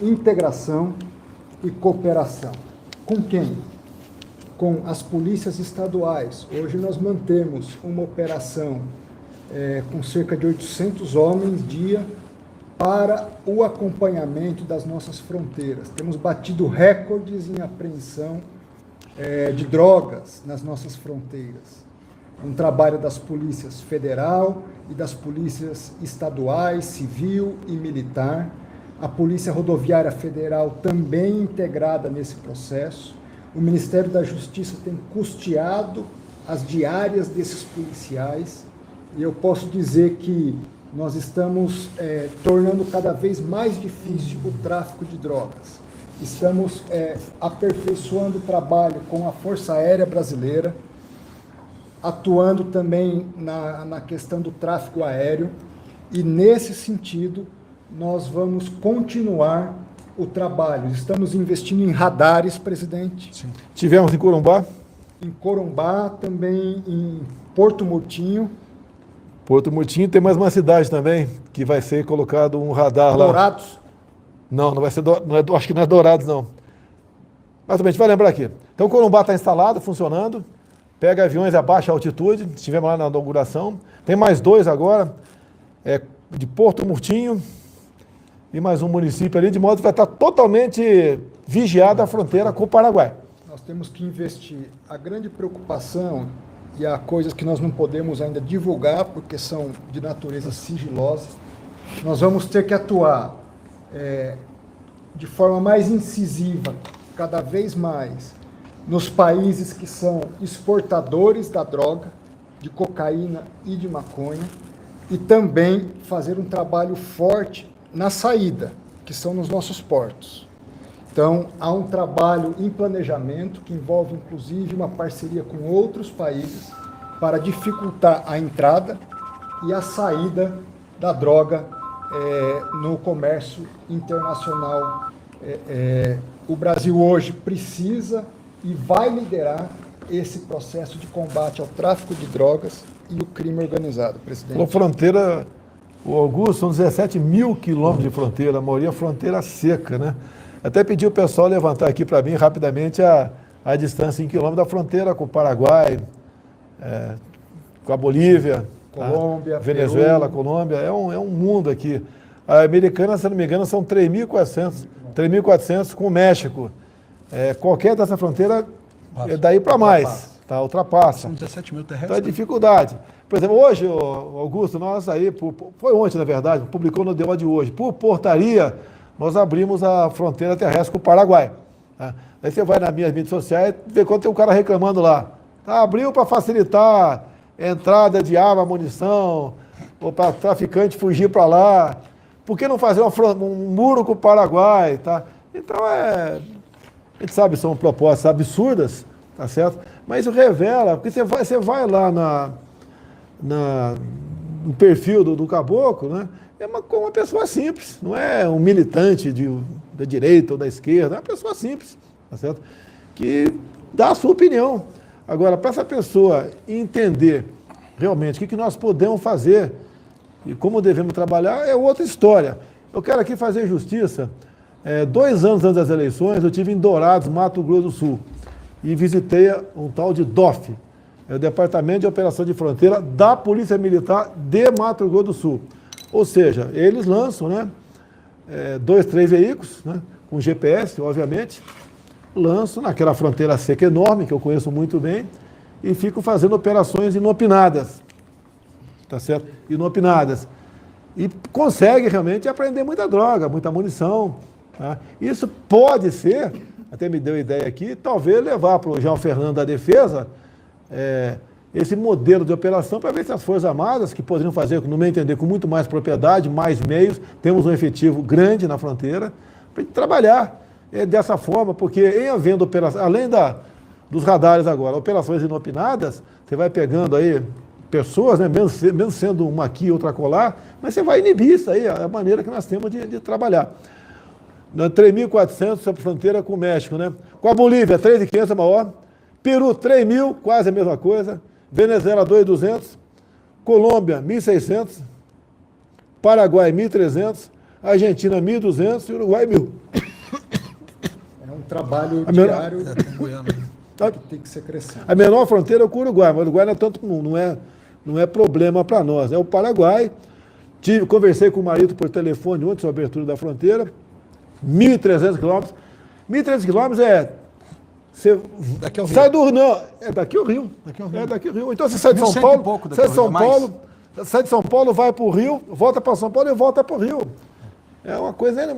integração e cooperação. Com quem? Com as polícias estaduais. Hoje nós mantemos uma operação com cerca de 800 homens dia para o acompanhamento das nossas fronteiras. Temos batido recordes em apreensão de drogas nas nossas fronteiras. Um trabalho das polícias federal e das polícias estaduais, civil e militar. A Polícia Rodoviária Federal também integrada nesse processo. O Ministério da Justiça tem custeado as diárias desses policiais. E eu posso dizer que nós estamos tornando cada vez mais difícil o tráfico de drogas. Estamos aperfeiçoando o trabalho com a Força Aérea Brasileira, atuando também na questão do tráfego aéreo, e nesse sentido nós vamos continuar o trabalho. Estamos investindo em radares, presidente. Sim. Tivemos em Corumbá? Em Corumbá, também em Porto Murtinho. Porto Murtinho, tem mais uma cidade também, que vai ser colocado um radar lá. Dourados? Não vai ser, acho que não é Dourados, não. Mas também a gente vai lembrar aqui. Então, o Corumbá está instalado, funcionando, pega aviões a baixa altitude, estivemos lá na inauguração. Tem mais dois agora, de Porto Murtinho e mais um município ali, de modo que vai estar totalmente vigiada a fronteira com o Paraguai. Nós temos que investir. A grande preocupação, e há coisas que nós não podemos ainda divulgar, porque são de natureza sigilosa, nós vamos ter que atuar de forma mais incisiva, cada vez mais, nos países que são exportadores da droga, de cocaína e de maconha, e também fazer um trabalho forte na saída, que são nos nossos portos. Então, há um trabalho em planejamento, que envolve, inclusive, uma parceria com outros países para dificultar a entrada e a saída da droga no comércio internacional. O Brasil hoje precisa e vai liderar esse processo de combate ao tráfico de drogas e o crime organizado, presidente. A fronteira O Augusto, são 17 mil quilômetros de fronteira, a maioria fronteira seca, né? Até pedi o pessoal levantar aqui para mim rapidamente a distância em quilômetros da fronteira com o Paraguai, com a Bolívia, Colômbia, tá? Venezuela, Peru. Colômbia, é um mundo aqui. A americana, se não me engano, são 3.400 com o México. Qualquer dessa fronteira é daí para mais, tá? Ultrapassa. São 17 mil Então é terrestres. dificuldade. Por exemplo, hoje, Augusto, nós aí, foi ontem na verdade, publicou no debate de hoje, por portaria, nós abrimos a fronteira terrestre com o Paraguai. Tá? Aí você vai nas minhas mídias sociais e vê quando tem um cara reclamando lá. Tá, abriu para facilitar entrada de arma, munição, ou para traficante fugir para lá. Por que não fazer um muro com o Paraguai? Tá? Então, a gente sabe, são propostas absurdas, tá certo? Mas isso revela, porque você vai lá no perfil do caboclo, né? É uma pessoa simples, não é um militante da direita ou da esquerda, é uma pessoa simples, tá certo? Que dá a sua opinião. Agora, para essa pessoa entender realmente o que nós podemos fazer e como devemos trabalhar, é outra história. Eu quero aqui fazer justiça. 2 anos antes das eleições, eu estive em Dourados, Mato Grosso do Sul, e visitei um tal de DOF, o Departamento de Operação de Fronteira da Polícia Militar de Mato Grosso do Sul. Ou seja, eles lançam, né, 2, 3 veículos, né, com GPS, obviamente, lançam naquela fronteira seca enorme, que eu conheço muito bem, e ficam fazendo operações inopinadas, tá certo? Inopinadas. E consegue realmente apreender muita droga, muita munição. Tá? Isso pode ser, até me deu ideia aqui, talvez levar para o João Fernando da Defesa esse modelo de operação para ver se as Forças Armadas, que poderiam fazer, no meu entender, com muito mais propriedade, mais meios, temos um efetivo grande na fronteira, para trabalhar dessa forma, porque em havendo operações, além dos radares agora, operações inopinadas, você vai pegando aí pessoas, né, mesmo sendo uma aqui e outra colar, mas você vai inibir isso aí, a maneira que nós temos de trabalhar. 3.400 sobre a fronteira com o México, né? Com a Bolívia, 3.500 é maior. Peru, 3.000, quase a mesma coisa. Venezuela, 2.200. Colômbia, 1.600. Paraguai, 1.300. Argentina, 1.200. E Uruguai, 1.000. É um trabalho diário Goiânia. que tem que ser crescente. A menor fronteira é com o Uruguai, mas o Uruguai não é tanto comum, não é problema para nós. É o Paraguai. Conversei com o marido por telefone ontem sobre a abertura da fronteira. 1.300 quilômetros. 1.300 quilômetros você Daqui ao Rio. sai do Rio. Não, é daqui ao Rio. É daqui ao Rio. Então você sai de São 1.100 e Paulo. pouco daqui Sai ao de São Rio, mais. Paulo. Sai de São Paulo, vai para o Rio, volta para São Paulo e volta para o Rio. É uma coisa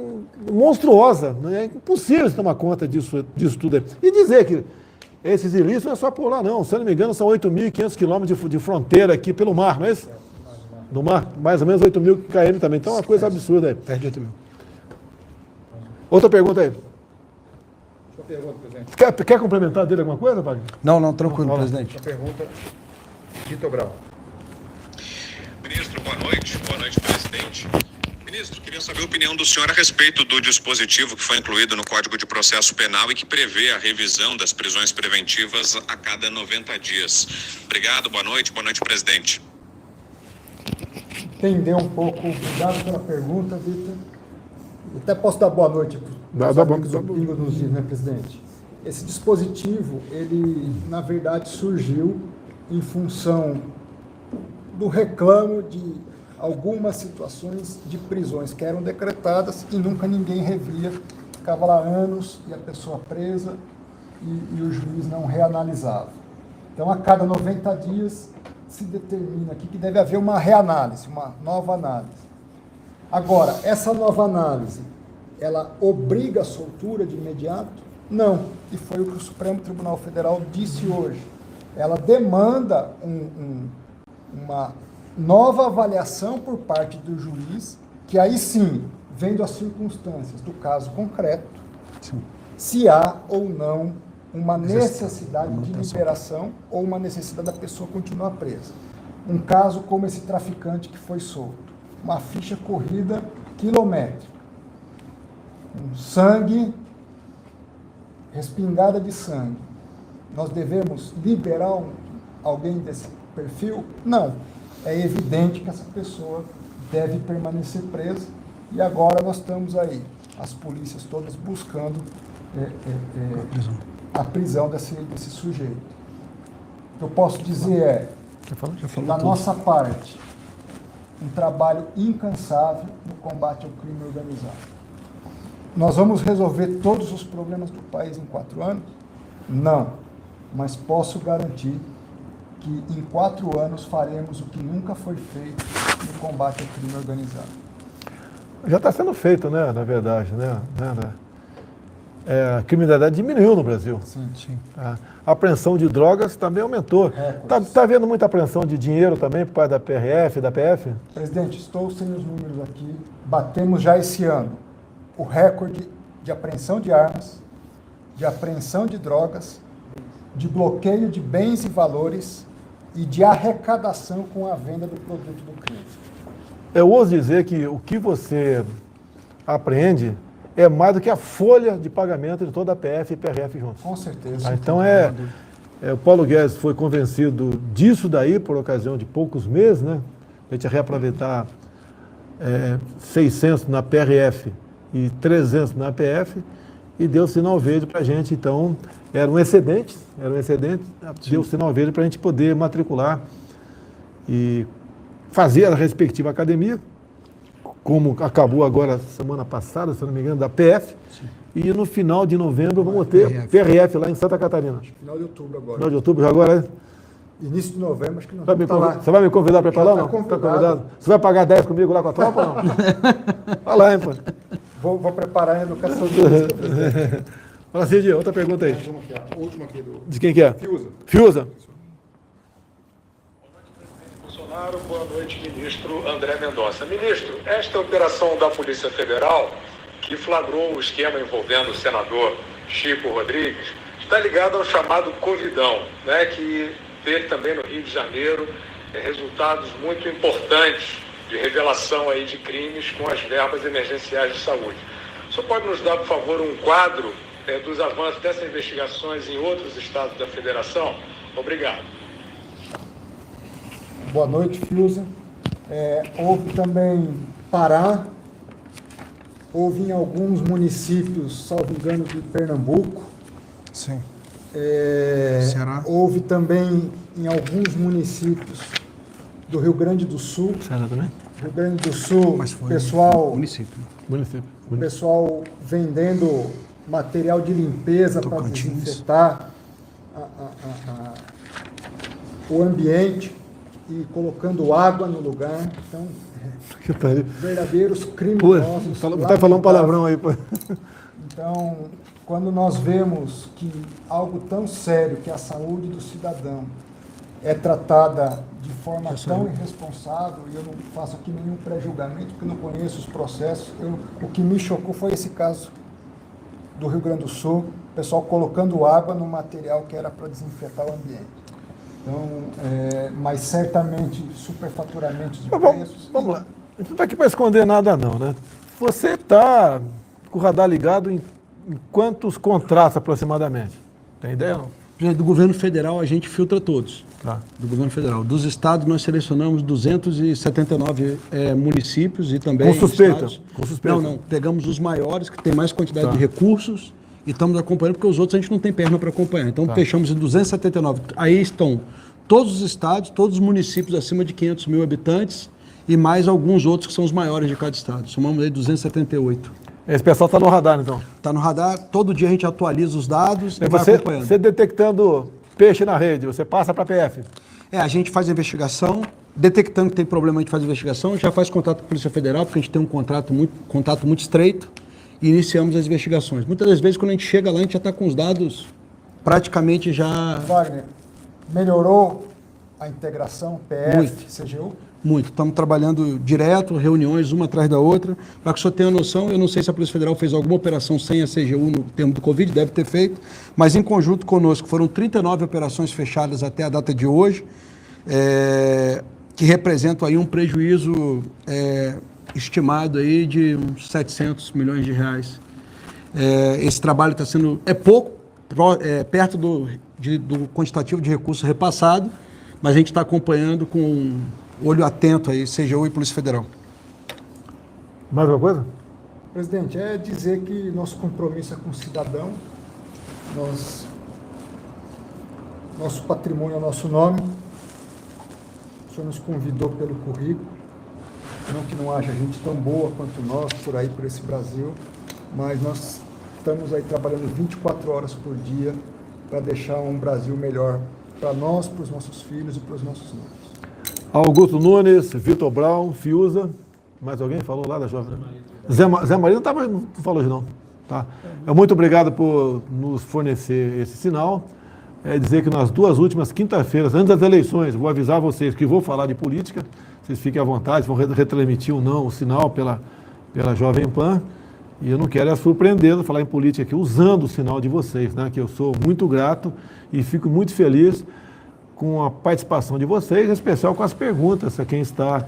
monstruosa. É impossível você tomar conta disso tudo aí. E dizer que esses ilícitos não é só por lá, não. Se eu não me engano, são 8.500 quilômetros de fronteira aqui pelo mar, não é isso? No mar, mais ou menos 8.000 km também. Então é uma coisa absurda aí. Perde 8 mil. Outra pergunta aí. Outra pergunta, presidente. Quer complementar dele alguma coisa, Wagner? Não, tranquilo, Vamos lá. presidente. Outra pergunta, Vitor Brau. Ministro, boa noite. Boa noite, presidente. Ministro, queria saber a opinião do senhor a respeito do dispositivo que foi incluído no Código de Processo Penal e que prevê a revisão das prisões preventivas a cada 90 dias. Obrigado, boa noite, presidente. Entender um pouco, obrigado pela pergunta, Vitor. Até posso dar boa noite para os Dá amigos bom. do Pingo nos Is, né, presidente? Esse dispositivo, ele, na verdade, surgiu em função do reclamo de algumas situações de prisões que eram decretadas e nunca ninguém revia. Ficava lá anos e a pessoa presa e o juiz não reanalisava. Então, a cada 90 dias, se determina aqui que deve haver uma reanálise, uma nova análise. Agora, essa nova análise, ela obriga a soltura de imediato? Não. E foi o que o Supremo Tribunal Federal disse hoje. Ela demanda uma nova avaliação por parte do juiz, que aí sim, vendo as circunstâncias do caso concreto, se há ou não uma necessidade de liberação ou uma necessidade da pessoa continuar presa. Um caso como esse traficante que foi solto. Uma ficha corrida quilométrica. Um sangue, respingada de sangue. Nós devemos liberar alguém desse perfil? Não. É evidente que essa pessoa deve permanecer presa. E agora nós estamos aí, as polícias todas buscando a prisão desse sujeito. O que eu posso dizer é, da nossa parte, um trabalho incansável no combate ao crime organizado. Nós vamos resolver todos os problemas do país em 4 anos? Não, mas posso garantir que em 4 anos faremos o que nunca foi feito no combate ao crime organizado. Já está sendo feito, né, na verdade, né? A criminalidade diminuiu no Brasil. Sim. A apreensão de drogas também aumentou. Está havendo muita apreensão de dinheiro também por parte da PRF, da PF? Presidente, estou sem os números aqui. Batemos já esse ano o recorde de apreensão de armas, de apreensão de drogas, de bloqueio de bens e valores e de arrecadação com a venda do produto do crime. Eu ouso dizer que o que você apreende é mais do que a folha de pagamento de toda a PF e PRF juntos. Com certeza. Então o Paulo Guedes foi convencido disso daí por ocasião de poucos meses, né? A gente ia reaproveitar 600 na PRF e 300 na PF e deu sinal verde para a gente. Então, era um excedente, deu sinal verde para a gente poder matricular e fazer a respectiva academia, como acabou agora semana passada, se não me engano, da PF. Sim. E no final de novembro vamos ter PRF lá em Santa Catarina. Final de outubro agora. Final de outubro agora, é? Início de novembro, acho que não. Você vai me convidar para ir para lá ou não? Tá convidado. Você vai pagar 10 comigo lá com a tropa ou não? Vai lá, hein, pô. Vou preparar a educação física, presidente. Fala, Cid, outra pergunta aí. A última aqui do... De quem que é? Fiuza. Fiuza. Bolsonaro, boa noite, ministro André Mendonça. Ministro, esta operação da Polícia Federal, que flagrou o esquema envolvendo o senador Chico Rodrigues, está ligada ao chamado Covidão, né, que teve também no Rio de Janeiro resultados muito importantes de revelação aí de crimes com as verbas emergenciais de saúde. O senhor pode nos dar, por favor, um quadro dos avanços dessas investigações em outros estados da federação? Obrigado. Boa noite, Fiuza. Houve também Pará, houve em alguns municípios, salvo engano, de Pernambuco. Sim. Ceará. Houve também em alguns municípios do Rio Grande do Sul. Ceará também? Rio Grande do Sul, Mas foi pessoal, município. o pessoal vendendo material de limpeza para desinfetar o ambiente e colocando água no lugar. Então, verdadeiros criminosos. Tá falando um palavrão aí, pô. Então, quando nós vemos que algo tão sério, que a saúde do cidadão é tratada de forma tão irresponsável, e eu não faço aqui nenhum pré-julgamento, porque eu não conheço os processos, o que me chocou foi esse caso do Rio Grande do Sul, o pessoal colocando água no material que era para desinfetar o ambiente. Então, mas certamente superfaturamento de preços. Vamos lá. A gente não está aqui para esconder nada não, né? Você está com o radar ligado em quantos contratos aproximadamente? Tem ideia não? Do governo federal a gente filtra todos. Tá. Do governo federal. Dos estados nós selecionamos 279 municípios e também com suspeita? Estados. Com suspeita? Não. Pegamos os maiores, que tem mais quantidade de recursos, e estamos acompanhando, porque os outros a gente não tem perna para acompanhar. Então fechamos em 279. Aí estão todos os estados, todos os municípios acima de 500 mil habitantes e mais alguns outros que são os maiores de cada estado. Somamos aí 278. Esse pessoal está no radar, então? Está no radar, todo dia a gente atualiza os dados e vai acompanhando. Você detectando peixe na rede, você passa para a PF? A gente faz a investigação, detectando que tem problema, a gente faz a investigação, já faz contato com a Polícia Federal, porque a gente tem um contato muito estreito, e iniciamos as investigações. Muitas das vezes, quando a gente chega lá, a gente já está com os dados praticamente já... Wagner, melhorou a integração PF-CGU? Muito. Estamos trabalhando direto, reuniões uma atrás da outra. Para que o senhor tenha noção, eu não sei se a Polícia Federal fez alguma operação sem a CGU no termo do Covid, deve ter feito, mas em conjunto conosco foram 39 operações fechadas até a data de hoje, que representam aí um prejuízo estimado aí de uns 700 milhões de reais. Esse trabalho está sendo... É pouco, perto do quantitativo de recursos repassado, mas a gente está acompanhando com... olho atento aí, CGU e Polícia Federal. Mais alguma coisa? Presidente, é dizer que nosso compromisso é com o cidadão, nosso patrimônio é o nosso nome. O senhor nos convidou pelo currículo, não que não haja gente tão boa quanto nós por aí, por esse Brasil, mas nós estamos aí trabalhando 24 horas por dia para deixar um Brasil melhor para nós, para os nossos filhos e para os nossos netos. Augusto Nunes, Vitor Brown, Fiuza, mais alguém falou lá da Jovem? Zé Maria não falou hoje não. Tá? Muito obrigado por nos fornecer esse sinal. É dizer que nas 2 últimas quinta-feiras, antes das eleições, vou avisar vocês que vou falar de política, vocês fiquem à vontade, vão retransmitir ou não o sinal pela Jovem Pan, e eu não quero surpreender falar em política aqui usando o sinal de vocês, né, que eu sou muito grato e fico muito feliz com a participação de vocês, em especial com as perguntas a quem está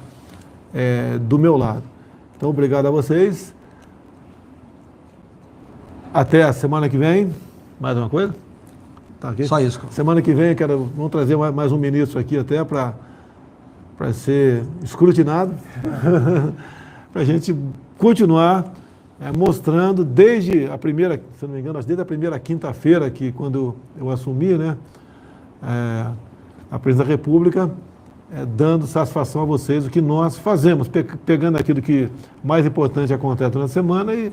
do meu lado. Então, obrigado a vocês. Até a semana que vem. Mais uma coisa? Tá aqui? Só isso. Semana que vem vamos trazer mais um ministro aqui até para ser escrutinado, para a gente continuar mostrando desde a primeira, se não me engano, desde a primeira quinta-feira que quando eu assumi, né, a presidência da República, dando satisfação a vocês o que nós fazemos, pegando aquilo que mais importante acontece durante a semana e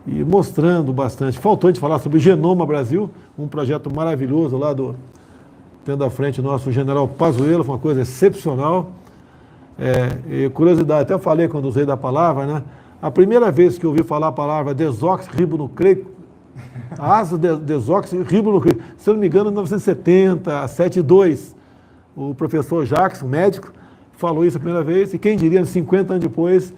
mostrando bastante. Faltou a gente falar sobre o Genoma Brasil, um projeto maravilhoso lá tendo à frente o nosso general Pazuello, foi uma coisa excepcional. E curiosidade, até eu falei quando usei da palavra, né? A primeira vez que eu ouvi falar a palavra desoxirribonucleico, ácido desoxirribonucleico, se eu não me engano, em 1970, 72, o professor Jacques, um médico, falou isso a primeira vez, e quem diria, 50 anos depois,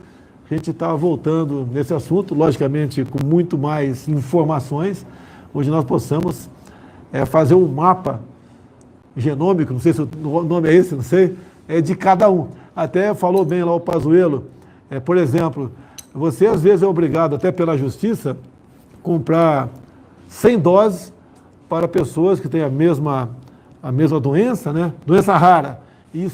a gente está voltando nesse assunto, logicamente com muito mais informações, onde nós possamos fazer um mapa genômico, não sei se o nome é esse, não sei, de cada um. Até falou bem lá o Pazuello, por exemplo, você às vezes é obrigado, até pela justiça, comprar 100 doses para pessoas que têm a mesma doença, né? Doença rara. E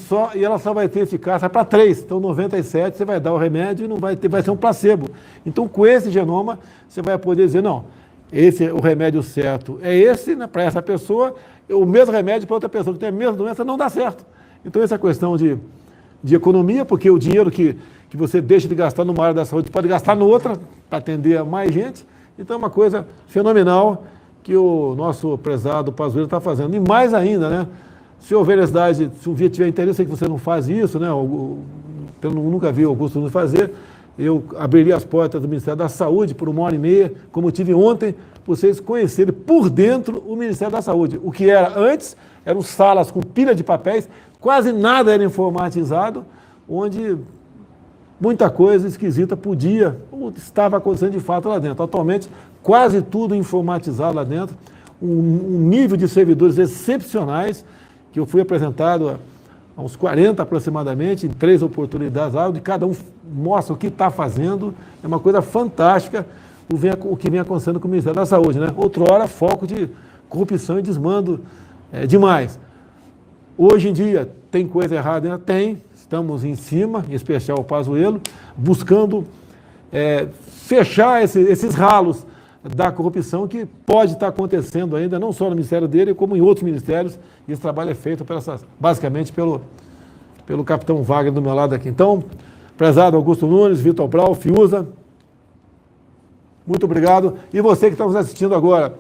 ela só vai ter eficácia para 3. Então, 97, você vai dar o remédio e não vai ser um placebo. Então, com esse genoma, você vai poder dizer, não, o remédio certo é esse, né, para essa pessoa, o mesmo remédio para outra pessoa que tem a mesma doença não dá certo. Então, essa questão de economia, porque o dinheiro que você deixa de gastar numa área da saúde pode gastar na outra para atender a mais gente. Então, é uma coisa fenomenal que o nosso prezado Pazuello está fazendo. E mais ainda, né? Se houver necessidade, se o tiver interesse, eu sei que você não faz isso, né? Eu nunca vi o Augusto Nunes fazer. Eu abriria as portas do Ministério da Saúde por 1h30, como eu tive ontem, para vocês conhecerem por dentro o Ministério da Saúde. O que era antes, eram salas com pilha de papéis, quase nada era informatizado, onde muita coisa esquisita podia ou estava acontecendo de fato lá dentro. Atualmente, quase tudo informatizado lá dentro, um nível de servidores excepcionais, que eu fui apresentado há uns 40 aproximadamente, em 3 oportunidades, onde cada um mostra o que está fazendo. É uma coisa fantástica o que vem acontecendo com o Ministério da Saúde, né? Outrora, foco de corrupção e desmando demais. Hoje em dia, tem coisa errada? Né? Tem. Estamos em cima, em especial o Pazuello, buscando fechar esses ralos da corrupção que pode estar acontecendo ainda, não só no ministério dele, como em outros ministérios. E esse trabalho é feito basicamente pelo capitão Wagner do meu lado aqui. Então, prezado Augusto Nunes, Vitor Brown, Fiuza, muito obrigado. E você que está nos assistindo agora,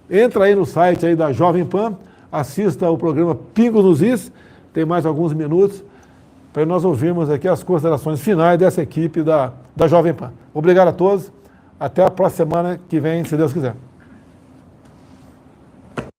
entra aí no site aí da Jovem Pan, assista o programa Pingos nos Is, tem mais alguns minutos, para nós ouvirmos aqui as considerações finais dessa equipe da Jovem Pan. Obrigado a todos. Até a próxima semana que vem, se Deus quiser.